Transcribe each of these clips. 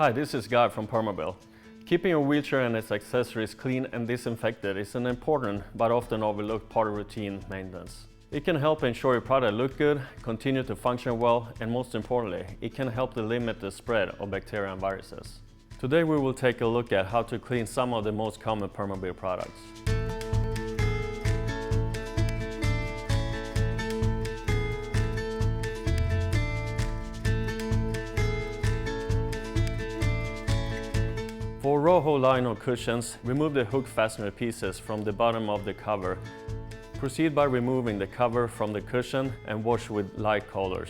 Hi, this is Guy from Permobil. Keeping your wheelchair and its accessories clean and disinfected is an important but often overlooked part of routine maintenance. It can help ensure your product look good, continue to function well, and most importantly, it can help to limit the spread of bacteria and viruses. Today we will take a look at how to clean some of the most common Permobil products. For Rojo line of cushions, remove the hook fastener pieces from the bottom of the cover. Proceed by removing the cover from the cushion and wash with light colors.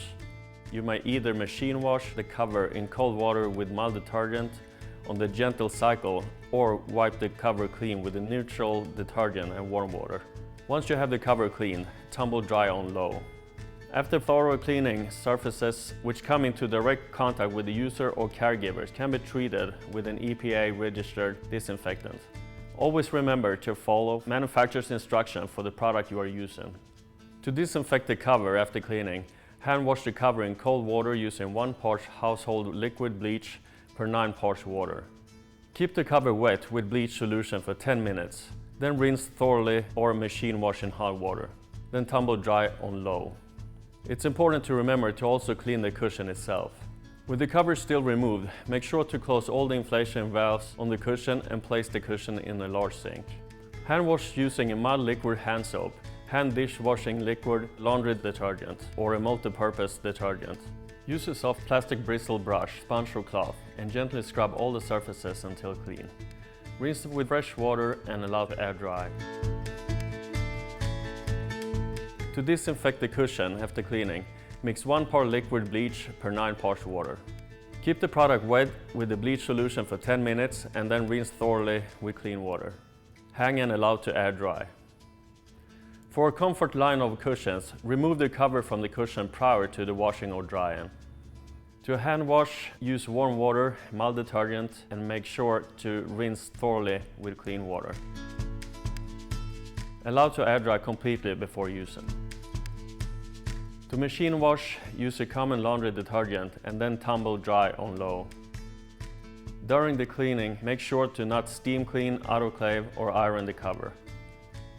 You may either machine wash the cover in cold water with mild detergent on the gentle cycle or wipe the cover clean with a neutral detergent and warm water. Once you have the cover cleaned, tumble dry on low. After thorough cleaning, surfaces which come into direct contact with the user or caregivers can be treated with an EPA-registered disinfectant. Always remember to follow manufacturer's instruction for the product you are using. To disinfect the cover after cleaning, hand wash the cover in cold water using 1 part household liquid bleach per 9 parts water. Keep the cover wet with bleach solution for 10 minutes, then rinse thoroughly or machine wash in hot water. Then tumble dry on low. It's important to remember to also clean the cushion itself. With the cover still removed, make sure to close all the inflation valves on the cushion and place the cushion in a large sink. Hand wash using a mild liquid hand soap, hand dishwashing liquid laundry detergent, or a multi-purpose detergent. Use a soft plastic bristle brush, sponge or cloth, and gently scrub all the surfaces until clean. Rinse with fresh water and allow to air dry. To disinfect the cushion after cleaning, mix 1 part liquid bleach per 9 parts water. Keep the product wet with the bleach solution for 10 minutes and then rinse thoroughly with clean water. Hang and allow to air dry. For a comfort line of cushions, remove the cover from the cushion prior to the washing or drying. To hand wash, use warm water, mild detergent, and make sure to rinse thoroughly with clean water. Allow to air dry completely before using. To machine wash, use a common laundry detergent and then tumble dry on low. During the cleaning, make sure to not steam clean, autoclave, or iron the cover.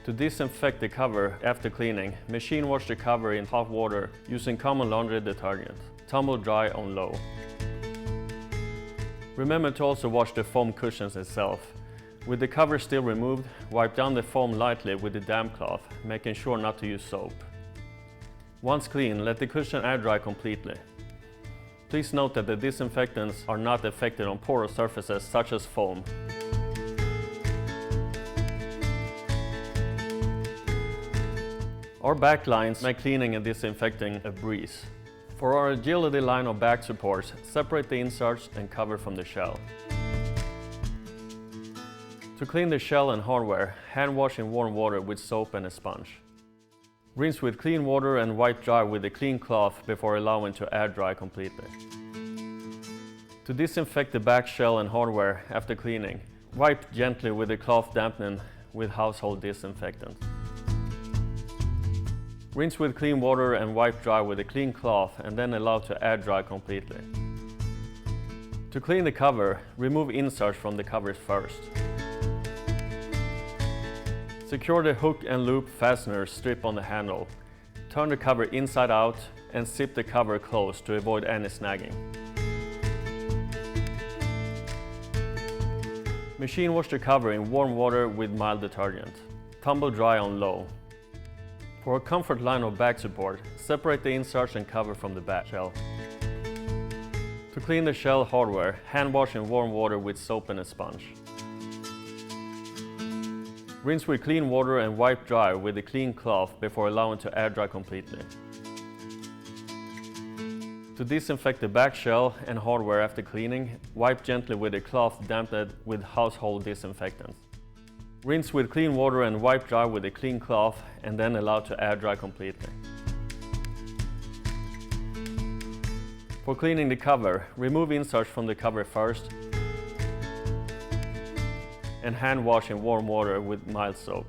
To disinfect the cover after cleaning, machine wash the cover in hot water using common laundry detergent. Tumble dry on low. Remember to also wash the foam cushions itself. With the cover still removed, wipe down the foam lightly with a damp cloth, making sure not to use soap. Once clean, let the cushion air dry completely. Please note that the disinfectants are not effective on porous surfaces such as foam. Our back lines make cleaning and disinfecting a breeze. For our agility line of back supports, separate the inserts and cover from the shell. To clean the shell and hardware, hand wash in warm water with soap and a sponge. Rinse with clean water and wipe dry with a clean cloth before allowing to air dry completely. To disinfect the back shell and hardware after cleaning, wipe gently with a cloth dampening with household disinfectant. Rinse with clean water and wipe dry with a clean cloth and then allow to air dry completely. To clean the cover, remove inserts from the covers first. Secure the hook and loop fastener strip on the handle. Turn the cover inside out and zip the cover closed to avoid any snagging. Machine wash the cover in warm water with mild detergent. Tumble dry on low. For a comfort line of back support, separate the inserts and cover from the back shell. To clean the shell hardware, hand wash in warm water with soap and a sponge. Rinse with clean water and wipe dry with a clean cloth before allowing to air dry completely. To disinfect the back shell and hardware after cleaning, wipe gently with a cloth dampened with household disinfectant. Rinse with clean water and wipe dry with a clean cloth and then allow to air dry completely. For cleaning the cover, remove inserts from the cover first and hand wash in warm water with mild soap.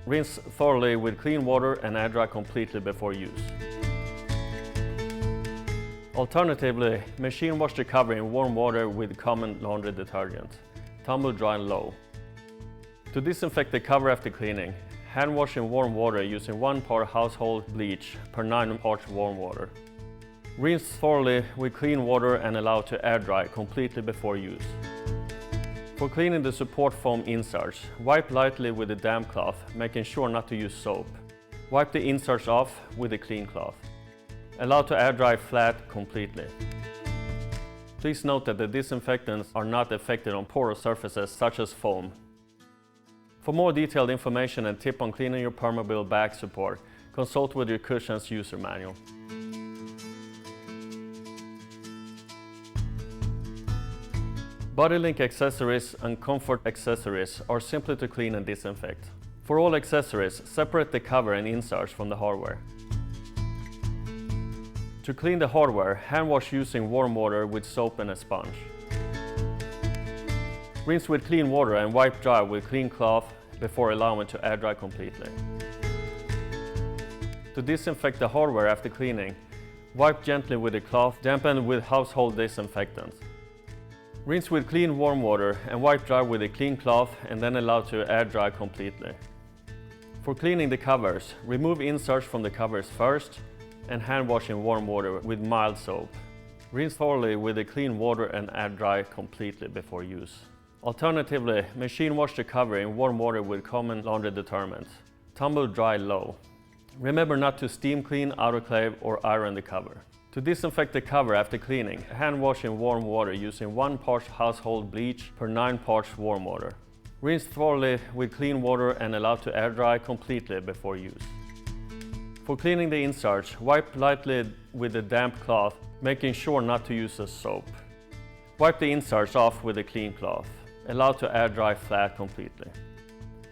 Rinse thoroughly with clean water and air dry completely before use. Alternatively, machine wash the cover in warm water with common laundry detergent. Tumble dry low. To disinfect the cover after cleaning, hand wash in warm water using 1 part household bleach per 9 parts warm water. Rinse thoroughly with clean water and allow to air dry completely before use. For cleaning the support foam inserts, wipe lightly with a damp cloth, making sure not to use soap. Wipe the inserts off with a clean cloth. Allow to air dry flat completely. Please note that the disinfectants are not effective on porous surfaces such as foam. For more detailed information and tip on cleaning your Permobil back support, consult with your cushion's user manual. Body link accessories and comfort accessories are simply to clean and disinfect. For all accessories, separate the cover and inserts from the hardware. To clean the hardware, hand wash using warm water with soap and a sponge. Rinse with clean water and wipe dry with clean cloth before allowing to air dry completely. To disinfect the hardware after cleaning, wipe gently with a cloth dampened with household disinfectant. Rinse with clean warm water and wipe dry with a clean cloth and then allow to air dry completely. For cleaning the covers, remove inserts from the covers first and hand wash in warm water with mild soap. Rinse thoroughly with a clean water and air dry completely before use. Alternatively, machine wash the cover in warm water with common laundry detergent. Tumble dry low. Remember not to steam clean, autoclave or iron the cover. To disinfect the cover after cleaning, hand wash in warm water using 1 part household bleach per 9 parts warm water. Rinse thoroughly with clean water and allow to air dry completely before use. For cleaning the inserts, wipe lightly with a damp cloth, making sure not to use a soap. Wipe the inserts off with a clean cloth. Allow to air dry flat completely.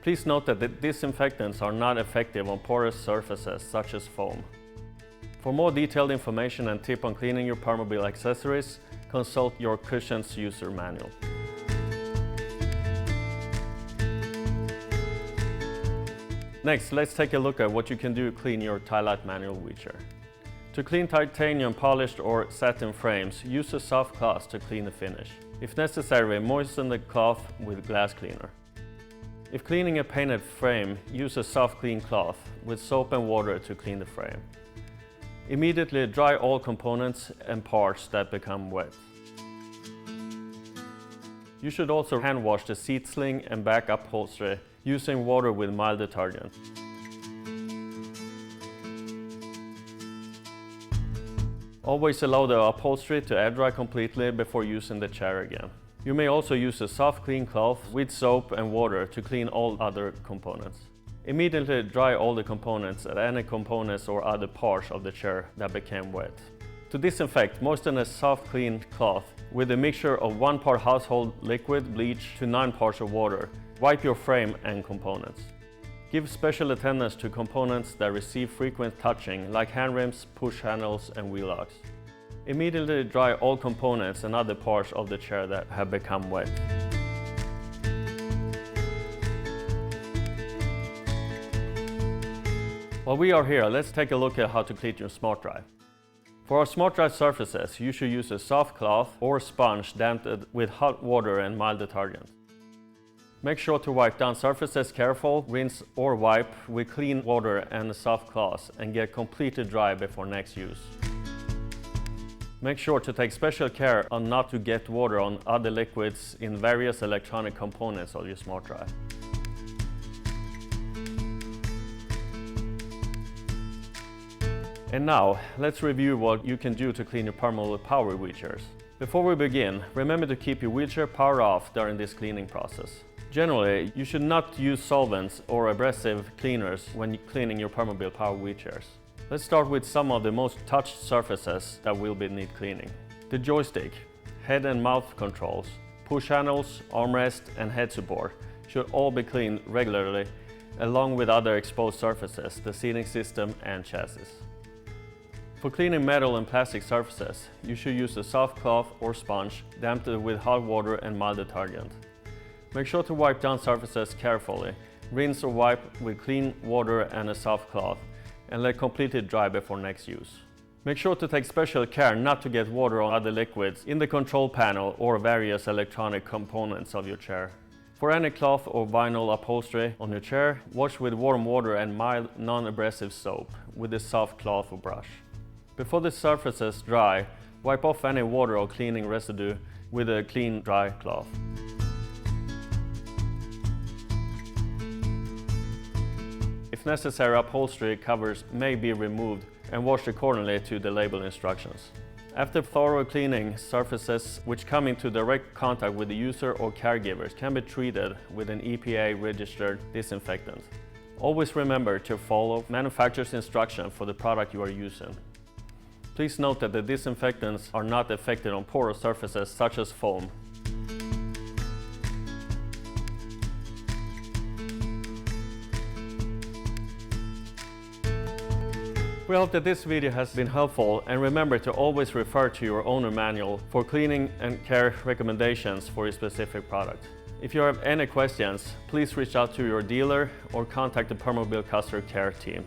Please note that the disinfectants are not effective on porous surfaces such as foam. For more detailed information and tip on cleaning your Permobil accessories, consult your cushion's user manual. Next, let's take a look at what you can do to clean your Tylite manual wheelchair. To clean titanium polished or satin frames, use a soft cloth to clean the finish. If necessary, moisten the cloth with glass cleaner. If cleaning a painted frame, use a soft clean cloth with soap and water to clean the frame. Immediately dry all components and parts that become wet. You should also hand wash the seat sling and back upholstery using water with mild detergent. Always allow the upholstery to air dry completely before using the chair again. You may also use a soft clean cloth with soap and water to clean all other components. Immediately dry all the components and any components or other parts of the chair that became wet. To disinfect, moisten a soft clean cloth with a mixture of 1 part household liquid bleach to 9 parts of water. Wipe your frame and components. Give special attendance to components that receive frequent touching, like hand rims, push handles and wheel locks. Immediately dry all components and other parts of the chair that have become wet. While we are here, let's take a look at how to clean your smart drive. For our smart drive surfaces, you should use a soft cloth or sponge damped with hot water and mild detergent. Make sure to wipe down surfaces carefully, rinse or wipe with clean water and a soft cloth and get completely dry before next use. Make sure to take special care on not to get water on other liquids in various electronic components of your smart drive. And now, let's review what you can do to clean your Permobil power wheelchairs. Before we begin, remember to keep your wheelchair power off during this cleaning process. Generally, you should not use solvents or abrasive cleaners when cleaning your Permobil power wheelchairs. Let's start with some of the most touched surfaces that will need cleaning. The joystick, head and mouth controls, push handles, armrest and head support should all be cleaned regularly, along with other exposed surfaces, the seating system and chassis. For cleaning metal and plastic surfaces, you should use a soft cloth or sponge damped with hot water and mild detergent. Make sure to wipe down surfaces carefully, rinse or wipe with clean water and a soft cloth, and let completely dry before next use. Make sure to take special care not to get water or other liquids in the control panel or various electronic components of your chair. For any cloth or vinyl upholstery on your chair, wash with warm water and mild, non-abrasive soap with a soft cloth or brush. Before the surfaces dry, wipe off any water or cleaning residue with a clean, dry cloth. If necessary, upholstery covers may be removed and washed accordingly to the label instructions. After thorough cleaning, surfaces which come into direct contact with the user or caregivers can be treated with an EPA-registered disinfectant. Always remember to follow manufacturer's instruction for the product you are using. Please note that the disinfectants are not effective on porous surfaces such as foam. We hope that this video has been helpful, and remember to always refer to your owner manual for cleaning and care recommendations for your specific product. If you have any questions, please reach out to your dealer or contact the Permobil customer care team.